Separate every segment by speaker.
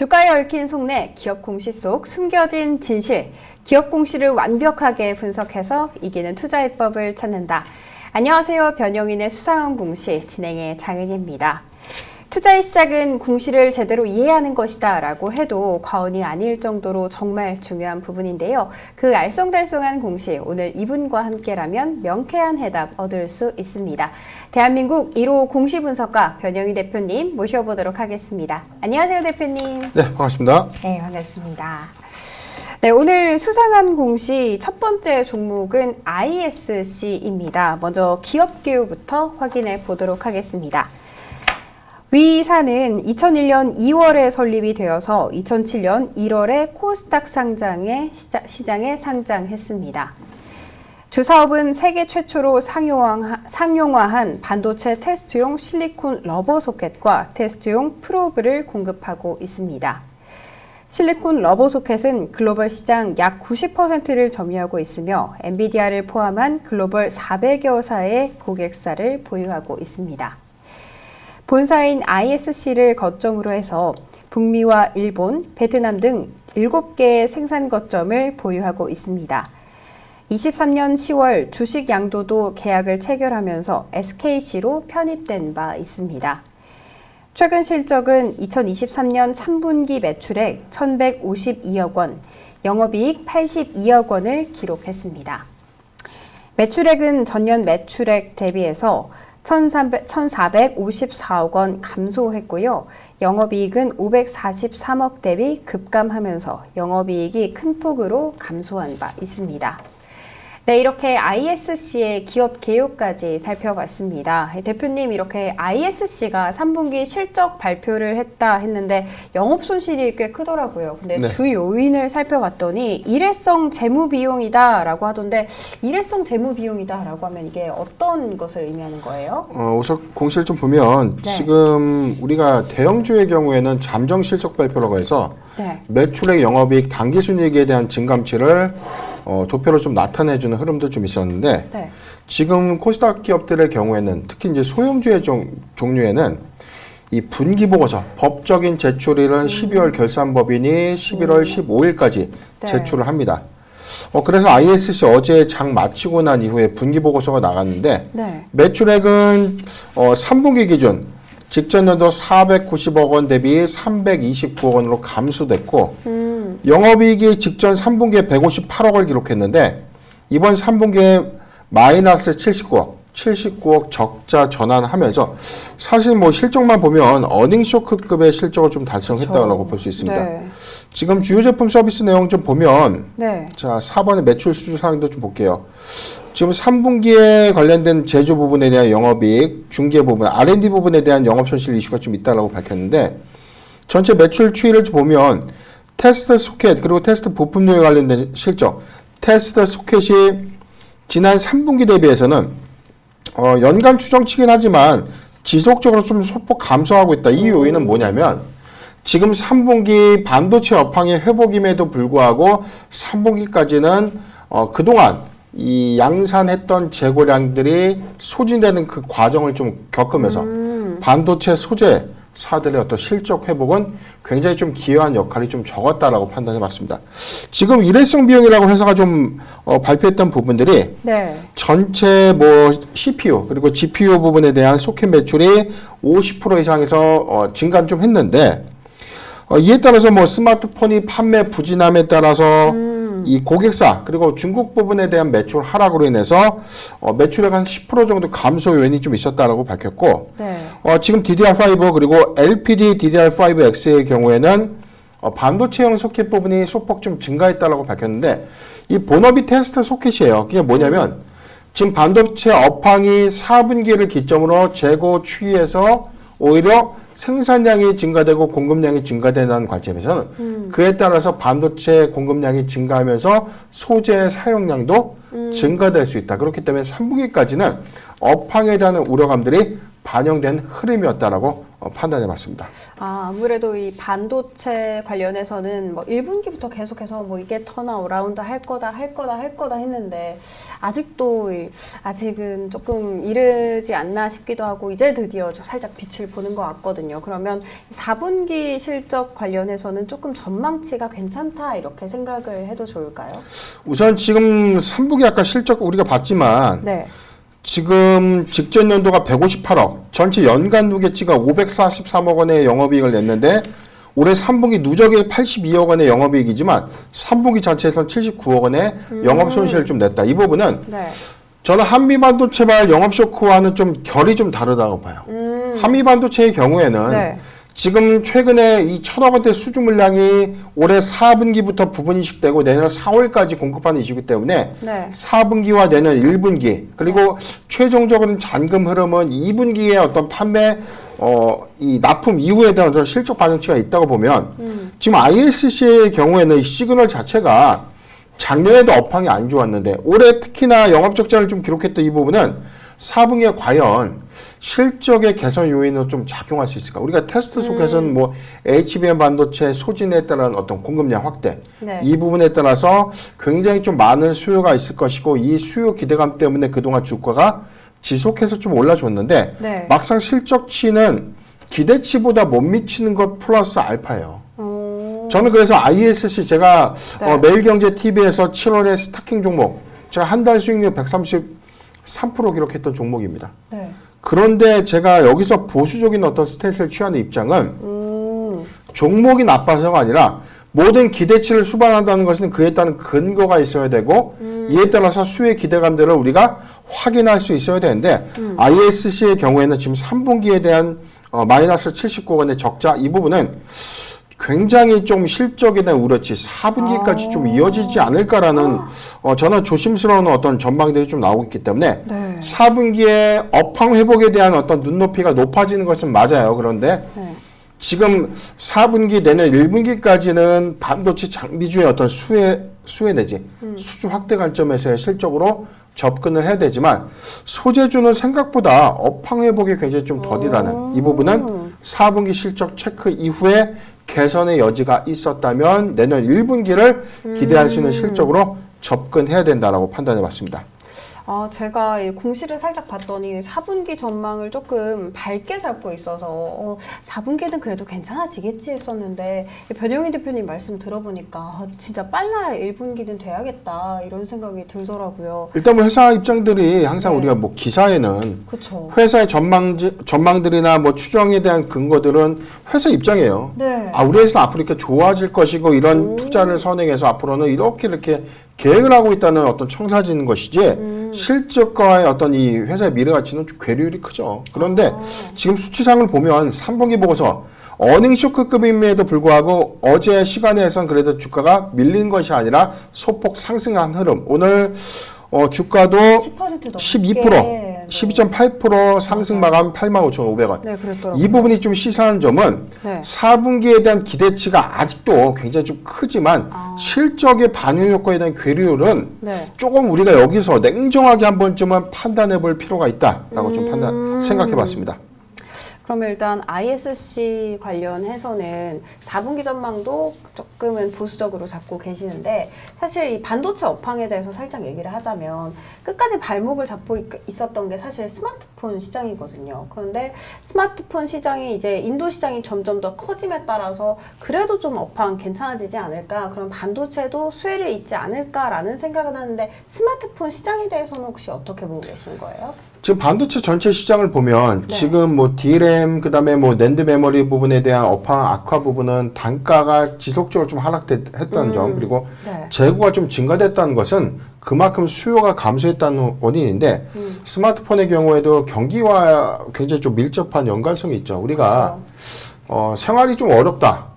Speaker 1: 주가에 얽힌 속내, 기업 공시 속 숨겨진 진실, 기업 공시를 완벽하게 분석해서 이기는 투자해법을 찾는다. 안녕하세요. 변형인의 수상한 공시 진행의 장은희입니다. 투자의 시작은 공시를 제대로 이해하는 것이다 라고 해도 과언이 아닐 정도로 정말 중요한 부분인데요. 그 알쏭달쏭한 공시, 오늘 이분과 함께라면 명쾌한 해답 얻을 수 있습니다. 대한민국 1호 공시 분석가 변형인 대표님 모셔보도록 하겠습니다. 안녕하세요, 대표님.
Speaker 2: 네, 반갑습니다.
Speaker 1: 네, 반갑습니다. 네, 오늘 수상한 공시 첫 번째 종목은 ISC입니다. 먼저 기업 기후부터 확인해 보도록 하겠습니다. 위사는 2001년 2월에 설립이 되어서 2007년 1월에 코스닥 시장에 상장했습니다. 주사업은 세계 최초로 상용화한 반도체 테스트용 실리콘 러버 소켓과 테스트용 프로브를 공급하고 있습니다. 실리콘 러버 소켓은 글로벌 시장 약 90%를 점유하고 있으며 엔비디아를 포함한 글로벌 400여 사의 고객사를 보유하고 있습니다. 본사인 ISC를 거점으로 해서 북미와 일본, 베트남 등 7개의 생산 거점을 보유하고 있습니다. 23년 10월 주식 양도도 계약을 체결하면서 SKC로 편입된 바 있습니다. 최근 실적은 2023년 3분기 매출액 1,152억 원, 영업이익 82억 원을 기록했습니다. 매출액은 전년 매출액 대비해서 1,454억 원 감소했고요. 영업이익은 543억 대비 급감하면서 영업이익이 큰 폭으로 감소한 바 있습니다. 네, 이렇게 ISC의 기업 개요까지 살펴봤습니다. 대표님, 이렇게 ISC가 3분기 실적 발표를 했는데 영업 손실이 꽤 크더라고요. 근데 네. 주 요인을 살펴봤더니 일회성 재무 비용이다라고 하던데, 일회성 재무 비용이다라고 하면 이게 어떤 것을 의미하는 거예요?
Speaker 2: 우선 공시를 좀 보면 네. 지금 우리가 대형주의 경우에는 잠정 실적 발표라고 해서 네. 매출액, 영업이익, 당기순이익에 대한 증감치를 도표로 좀 나타내주는 흐름도 좀 있었는데 네. 지금 코스닥 기업들의 경우에는 특히 이제 소형주의 종류에는 이 분기보고서 법적인 제출일은 12월 결산법인이 11월 15일까지 네. 제출을 합니다. 그래서 ISC 어제 장 마치고 난 이후에 분기보고서가 나갔는데 네. 매출액은 3분기 기준 직전 연도 490억 원 대비 329억 원으로 감소됐고 영업이익이 직전 3분기에 158억을 기록했는데 이번 3분기에 마이너스 79억 적자 전환하면서 사실 뭐 실적만 보면 어닝쇼크급의 실적을 좀 달성했다고 볼 수 있습니다. 네. 지금 주요 제품 서비스 내용 좀 보면 네. 자 4번의 매출 수주 사항도 좀 볼게요. 지금 3분기에 관련된 제조 부분에 대한 영업이익, 중개 부분, R&D 부분에 대한 영업손실 이슈가 좀 있다고 밝혔는데 전체 매출 추이를 좀 보면 테스트 소켓 그리고 테스트 부품류에 관련된 실적, 테스트 소켓이 지난 3분기 대비해서는 연간 추정치긴 하지만 지속적으로 좀 소폭 감소하고 있다. 이 요인은 뭐냐면 지금 3분기 반도체 업황의 회복임에도 불구하고 3분기까지는 그동안 이 양산했던 재고량들이 소진되는 그 과정을 좀 겪으면서 반도체 소재 사들의 어떤 실적 회복은 굉장히 좀 기여한 역할이 좀 적었다라고 판단해 봤습니다. 지금 일회성 비용이라고 회사가 좀 발표했던 부분들이 네. 전체 뭐 CPU 그리고 GPU 부분에 대한 소켓 매출이 50% 이상에서 증가 좀 했는데 이에 따라서 뭐 스마트폰이 판매 부진함에 따라서 이 고객사 그리고 중국 부분에 대한 매출 하락으로 인해서 매출액 한 10% 정도 감소 요인이 좀 있었다라고 밝혔고 네. 지금 DDR5 그리고 LPD DDR5X의 경우에는 반도체형 소켓 부분이 소폭 좀 증가했다라고 밝혔는데 이 본업이 테스트 소켓이에요. 그게 뭐냐면 지금 반도체 업황이 4분기를 기점으로 재고 추이에서 오히려 생산량이 증가되고 공급량이 증가된다는 관점에서는 그에 따라서 반도체 공급량이 증가하면서 소재 사용량도 증가될 수 있다. 그렇기 때문에 3분기까지는 업황에 대한 우려감들이 반영된 흐름이었다라고 판단해봤습니다.
Speaker 1: 아무래도 이 반도체 관련해서는 뭐 1분기부터 계속해서 뭐 이게 턴어라운드 할 거다 했는데 아직은 조금 이르지 않나 싶기도 하고 이제 드디어 살짝 빛을 보는 것 같거든요. 그러면 4분기 실적 관련해서는 조금 전망치가 괜찮다 이렇게 생각을 해도 좋을까요?
Speaker 2: 우선 지금 3분기 아까 실적 우리가 봤지만
Speaker 1: 네.
Speaker 2: 지금 직전 연도가 158억, 전체 연간 누계치가 543억 원의 영업이익을 냈는데 올해 3분기 누적이 82억 원의 영업이익이지만 3분기 자체에서는 79억 원의 영업 손실을 좀 냈다. 이 부분은
Speaker 1: 네.
Speaker 2: 저는 한미반도체발 영업 쇼크와는 좀 결이 좀 다르다고 봐요. 한미반도체의 경우에는
Speaker 1: 네.
Speaker 2: 지금 최근에 이 1,000억 원대 수주 물량이 올해 4분기부터 부분 이식되고 내년 4월까지 공급하는 이슈이기 때문에
Speaker 1: 네.
Speaker 2: 4분기와 내년 1분기 그리고 최종적으로는 잔금 흐름은 2분기에 어떤 판매 이 납품 이후에 대한 어떤 실적 반영치가 있다고 보면 지금 ISC의 경우에는 이 시그널 자체가 작년에도 업황이 안 좋았는데 올해 특히나 영업 적자를 좀 기록했던 이 부분은 4분기에 과연 실적의 개선 요인으로 좀 작용할 수 있을까? 우리가 테스트 속에서는 뭐 HBM 반도체 소진에 따른 어떤 공급량 확대
Speaker 1: 네.
Speaker 2: 이 부분에 따라서 굉장히 좀 많은 수요가 있을 것이고 이 수요 기대감 때문에 그동안 주가가 지속해서 좀 올라줬는데
Speaker 1: 네.
Speaker 2: 막상 실적치는 기대치보다 못 미치는 것 플러스 알파예요. 저는 그래서 ISC 제가
Speaker 1: 네.
Speaker 2: 매일경제TV에서 7월에 스타킹 종목 제가 한 달 수익률 133% 기록했던 종목입니다.
Speaker 1: 네.
Speaker 2: 그런데 제가 여기서 보수적인 어떤 스탠스를 취하는 입장은 종목이 나빠서가 아니라 모든 기대치를 수반한다는 것은 그에 따른 근거가 있어야 되고 이에 따라서 수의 기대감들을 우리가 확인할 수 있어야 되는데 ISC의 경우에는 지금 3분기에 대한 마이너스 79억 원의 적자 이 부분은 굉장히 좀 실적에 대한 우려치 4분기까지 좀 이어지지 않을까라는 저는 조심스러운 어떤 전망들이 좀 나오고 있기 때문에
Speaker 1: 네.
Speaker 2: 4분기에 업황 회복에 대한 어떤 눈높이가 높아지는 것은 맞아요. 그런데
Speaker 1: 네.
Speaker 2: 지금 4분기 내년 1분기까지는 반도체 장비주의 어떤 수혜 내지 수주 확대 관점에서의 실적으로 접근을 해야 되지만 소재주는 생각보다 업황 회복이 굉장히 좀 더디다는 이 부분은 4분기 실적 체크 이후에 개선의 여지가 있었다면 내년 1분기를 기대할 수 있는 실적으로 접근해야 된다라고 판단해 봤습니다.
Speaker 1: 제가 이 공시를 살짝 봤더니 4분기 전망을 조금 밝게 잡고 있어서 4분기는 그래도 괜찮아지겠지 했었는데 변영희 대표님 말씀 들어보니까 진짜 빨라야 1분기는 돼야겠다 이런 생각이 들더라고요.
Speaker 2: 일단 뭐 회사 입장들이 항상
Speaker 1: 네.
Speaker 2: 우리가 뭐 기사에는
Speaker 1: 그쵸.
Speaker 2: 회사의 전망들이나 뭐 추정에 대한 근거들은 회사 입장이에요.
Speaker 1: 네.
Speaker 2: 우리 회사는 앞으로 이렇게 좋아질 것이고 이런 투자를 선행해서 앞으로는 이렇게 계획을 하고 있다는 어떤 청사진 것이지 실적과의 어떤 이 회사의 미래 가치는 좀 괴리율이 크죠. 그런데 지금 수치상을 보면 3분기 보고서 어닝 쇼크급임에도 불구하고 어제 시간에선 그래도 주가가 밀린 것이 아니라 소폭 상승한 흐름. 오늘 주가도
Speaker 1: 10%
Speaker 2: 12%, 12.8% 상승 마감 85,500원.
Speaker 1: 네, 그랬더라고요.
Speaker 2: 이 부분이 좀 시사하는 점은
Speaker 1: 네.
Speaker 2: 4분기에 대한 기대치가 아직도 굉장히 좀 크지만 실적의 반영 효과에 대한 괴리율은
Speaker 1: 네.
Speaker 2: 조금 우리가 여기서 냉정하게 한 번쯤은 판단해 볼 필요가 있다라고 좀 생각해 봤습니다.
Speaker 1: 그러면 일단 ISC 관련해서는 4분기 전망도 조금은 보수적으로 잡고 계시는데 사실 이 반도체 업황에 대해서 살짝 얘기를 하자면 끝까지 발목을 잡고 있었던 게 사실 스마트폰 시장이거든요. 그런데 스마트폰 시장이 이제 인도 시장이 점점 더 커짐에 따라서 그래도 좀 업황 괜찮아지지 않을까? 그럼 반도체도 수혜를 잇지 않을까라는 생각은 하는데 스마트폰 시장에 대해서는 혹시 어떻게 보고 계신 거예요?
Speaker 2: 지금 반도체 전체 시장을 보면
Speaker 1: 네.
Speaker 2: 지금 뭐 DRAM 그다음에 뭐 낸드 메모리 부분에 대한 업황 악화 부분은 단가가 지속적으로 좀 하락했다는 점 그리고
Speaker 1: 네.
Speaker 2: 재고가 좀 증가됐다는 것은 그만큼 수요가 감소했다는 원인인데 스마트폰의 경우에도 경기와 굉장히 좀 밀접한 연관성이 있죠. 우리가 생활이 좀 어렵다.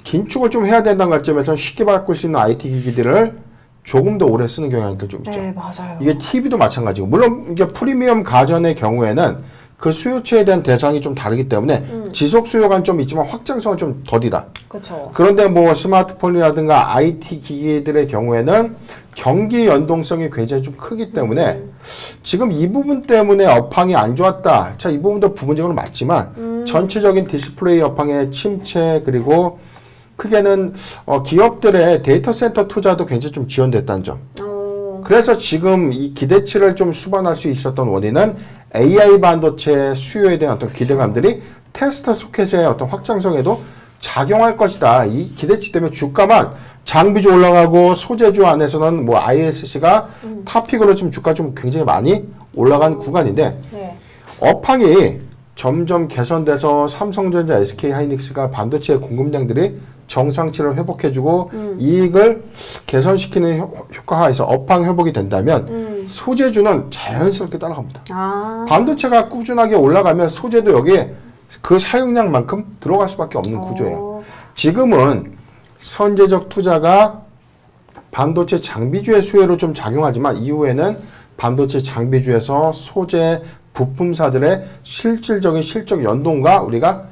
Speaker 2: 긴축을 좀 해야 된다는 관점에서 쉽게 바꿀 수 있는 IT 기기들을 조금 더 오래 쓰는 경향들 좀 있죠.
Speaker 1: 네, 맞아요.
Speaker 2: 이게 TV도 마찬가지고 물론 이게 프리미엄 가전의 경우에는 그 수요처에 대한 대상이 좀 다르기 때문에 지속 수요가 좀 있지만 확장성은 좀 더디다.
Speaker 1: 그렇죠.
Speaker 2: 그런데 뭐 스마트폰이라든가 IT 기기들의 경우에는 경기 연동성이 굉장히 좀 크기 때문에 지금 이 부분 때문에 업황이 안 좋았다. 자, 이 부분도 부분적으로 맞지만 전체적인 디스플레이 업황의 침체 그리고 크게는 기업들의 데이터 센터 투자도 굉장히 좀 지연됐다는 점. 그래서 지금 이 기대치를 좀 수반할 수 있었던 원인은 AI 반도체 수요에 대한 어떤 기대감들이 테스트 소켓의 어떤 확장성에도 작용할 것이다. 이 기대치 때문에 주가만 장비주 올라가고 소재주 안에서는 뭐 ISC가 탑픽으로 지금 주가 좀 굉장히 많이 올라간 구간인데
Speaker 1: 네.
Speaker 2: 업황이 점점 개선돼서 삼성전자, SK하이닉스가 반도체 공급량들이 정상치를 회복해주고 이익을 개선시키는 효과하에서 업황 회복이 된다면 소재주는 자연스럽게 따라갑니다. 반도체가 꾸준하게 올라가면 소재도 여기에 그 사용량만큼 들어갈 수밖에 없는 구조예요. 지금은 선제적 투자가 반도체 장비주의 수혜로 좀 작용하지만 이후에는 반도체 장비주에서 소재 부품사들의 실질적인 실적 연동과 우리가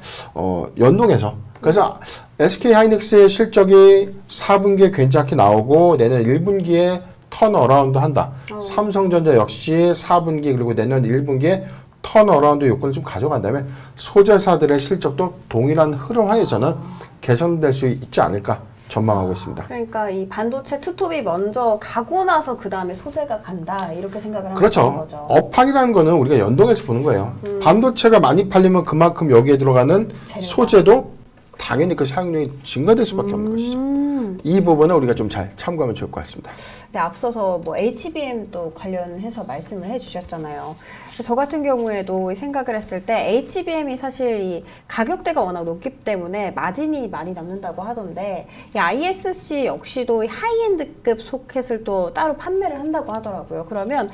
Speaker 2: 연동해서 그래서 SK하이닉스의 실적이 4분기에 괜찮게 나오고 내년 1분기에 턴어라운드 한다. 삼성전자 역시 4분기 그리고 내년 1분기에 턴어라운드 요건을 좀 가져간다면 소재사들의 실적도 동일한 흐름 하에서는 개선될 수 있지 않을까 전망하고 있습니다.
Speaker 1: 그러니까 이 반도체 투톱이 먼저 가고 나서 그 다음에 소재가 간다 이렇게 생각을 하는
Speaker 2: 그렇죠.
Speaker 1: 거죠.
Speaker 2: 업황이라는 거는 우리가 연동해서 보는 거예요. 반도체가 많이 팔리면 그만큼 여기에 들어가는 재료가. 소재도 당연히 그 사용량이 증가될 수밖에 없는 것이죠. 이 부분은 우리가 좀 잘 참고하면 좋을 것 같습니다.
Speaker 1: 네, 앞서서 뭐 HBM도 관련해서 말씀을 해주셨잖아요. 저 같은 경우에도 생각을 했을 때 HBM이 사실 이 가격대가 워낙 높기 때문에 마진이 많이 남는다고 하던데 이 ISC 역시도 하이엔드급 소켓을 또 따로 판매를 한다고 하더라고요. 그러면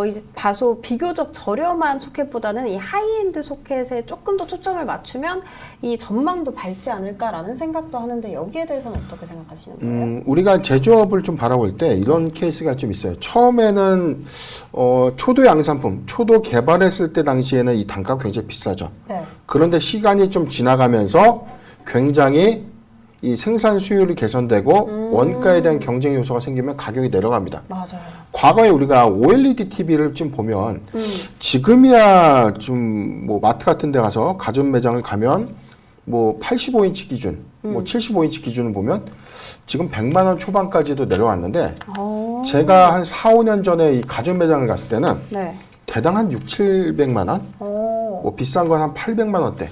Speaker 1: 이제 다소 비교적 저렴한 소켓보다는 이 하이엔드 소켓에 조금 더 초점을 맞추면 이 전망도 밝지 않을까라는 생각도 하는데 여기에 대해서는 어떻게 생각하시는 거예요?
Speaker 2: 우리가 제조업을 좀 바라볼 때 이런 케이스가 좀 있어요. 처음에는 초도 양산품, 초도 개발했을 때 당시에는 이 단가가 굉장히 비싸죠. 네. 그런데 시간이 좀 지나가면서 굉장히 이 생산 수율이 개선되고 원가에 대한 경쟁 요소가 생기면 가격이 내려갑니다.
Speaker 1: 맞아요.
Speaker 2: 과거에 우리가 OLED TV를 좀 보면 지금이야 좀 뭐 마트 같은 데 가서 가전 매장을 가면 뭐 85인치 기준, 뭐 75인치 기준을 보면 지금 100만 원 초반까지도 내려왔는데 제가 한 4, 5년 전에 이 가전 매장을 갔을 때는 네. 대당 한 6, 700만 원? 뭐 비싼 건 한 800만 원대.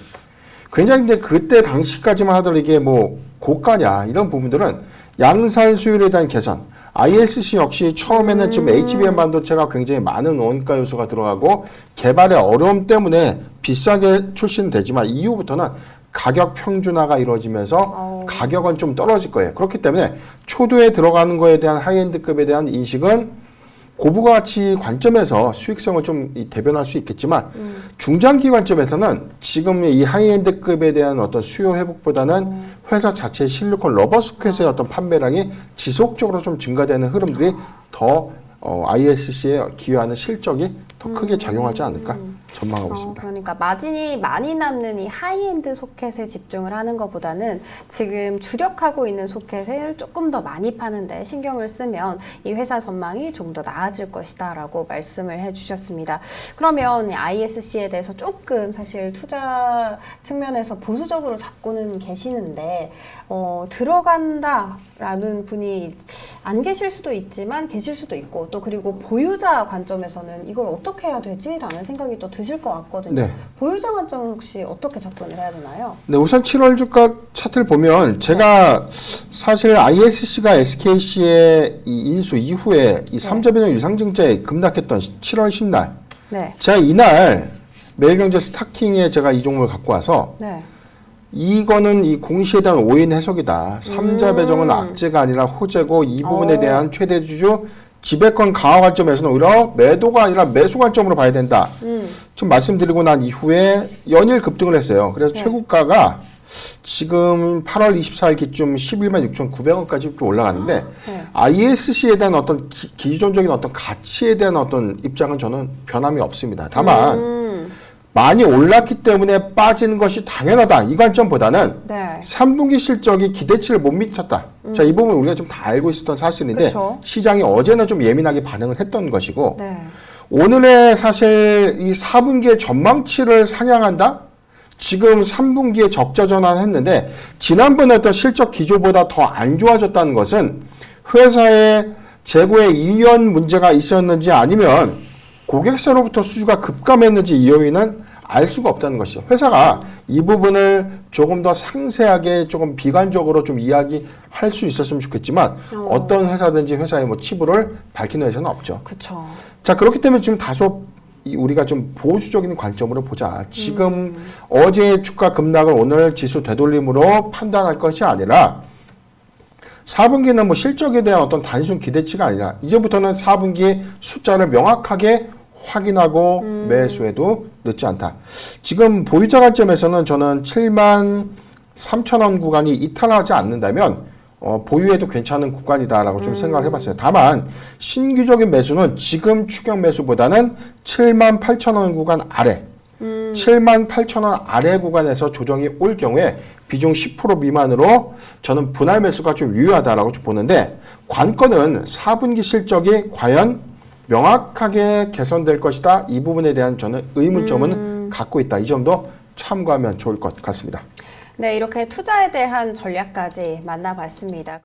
Speaker 2: 굉장히 이제 그때 당시까지만 하더라도 이게 뭐 고가냐 이런 부분들은 양산 수율에 대한 개선. ISC 역시 처음에는 지금 HBM 반도체가 굉장히 많은 원가 요소가 들어가고 개발의 어려움 때문에 비싸게 출시되지만 이후부터는 가격 평준화가 이루어지면서 가격은 좀 떨어질 거예요. 그렇기 때문에 초도에 들어가는 거에 대한 하이엔드급에 대한 인식은 고부가치 관점에서 수익성을 좀 대변할 수 있겠지만 중장기 관점에서는 지금 이 하이엔드급에 대한 어떤 수요 회복보다는 회사 자체의 실리콘 러버 소켓의 어떤 판매량이 지속적으로 좀 증가되는 흐름들이 더 ISC에 기여하는 실적이 더 크게 작용하지 않을까 전망하고 있습니다.
Speaker 1: 그러니까 마진이 많이 남는 이 하이엔드 소켓에 집중을 하는 것보다는 지금 주력하고 있는 소켓을 조금 더 많이 파는데 신경을 쓰면 이 회사 전망이 좀 더 나아질 것이다 라고 말씀을 해주셨습니다. 그러면 ISC에 대해서 조금 사실 투자 측면에서 보수적으로 잡고는 계시는데 들어간다라는 분이 안 계실 수도 있지만 계실 수도 있고 또 그리고 보유자 관점에서는 이걸 어떻게 해야 되지? 라는 생각이 또 드실 것 같거든요. 네. 보유자 관점은 혹시 어떻게 접근을 해야 되나요?
Speaker 2: 네, 우선 7월 주가 차트를 보면 제가 사실 ISC가 SKC의 이 인수 이후에 이 3자변형 유상증자에 급락했던 7월 10날 네. 제가 이날 매일경제 스타킹에 제가 이 종목을 갖고 와서 네. 이거는 이 공시에 대한 오인 해석이다. 3자 배정은 악재가 아니라 호재고 이 부분에 대한 최대 주주 지배권 강화 관점에서는 오히려 매도가 아니라 매수 관점으로 봐야 된다. 좀 말씀드리고 난 이후에 연일 급등을 했어요. 그래서 네. 최고가가 지금 8월 24일 기준 11만 6,900원까지 올라갔는데 네. ISC에 대한 어떤 기존적인 어떤 가치에 대한 어떤 입장은 저는 변함이 없습니다. 다만 많이 올랐기 때문에 빠지는 것이 당연하다. 이 관점보다는 네. 3분기 실적이 기대치를 못 미쳤다. 자, 이 부분 우리가 좀 다 알고 있었던 사실인데 그쵸? 시장이 어제는 좀 예민하게 반응을 했던 것이고 네. 오늘의 사실 이 4분기의 전망치를 상향한다? 지금 3분기에 적자 전환했는데 지난번에 어떤 실적 기조보다 더 안 좋아졌다는 것은 회사의 재고에 이연 문제가 있었는지 아니면 고객사로부터 수주가 급감했는지 이 요인은 알 수가 없다는 것이죠. 회사가 이 부분을 조금 더 상세하게 조금 비관적으로 좀 이야기할 수 있었으면 좋겠지만 어떤 회사든지 회사의 뭐 치부를 밝히는 회사는 없죠.
Speaker 1: 그렇죠.
Speaker 2: 자, 그렇기 때문에 지금 다소 우리가 좀 보수적인 관점으로 보자. 지금 어제 주가 급락을 오늘 지수 되돌림으로 판단할 것이 아니라 4분기는 뭐 실적에 대한 어떤 단순 기대치가 아니라 이제부터는 4분기 숫자를 명확하게 확인하고 매수해도 늦지 않다. 지금 보유자 관점에서는 저는 7만 3천 원 구간이 이탈하지 않는다면 보유해도 괜찮은 구간이다라고 좀 생각을 해봤어요. 다만 신규적인 매수는 지금 추격 매수보다는 7만 8천 원 구간 아래 7만 8천 원 아래 구간에서 조정이 올 경우에 비중 10% 미만으로 저는 분할 매수가 좀 유효하다라고 좀 보는데 관건은 4분기 실적이 과연 명확하게 개선될 것이다. 이 부분에 대한 저는 의문점은 갖고 있다. 이 점도 참고하면 좋을 것 같습니다.
Speaker 1: 네, 이렇게 투자에 대한 전략까지 만나봤습니다.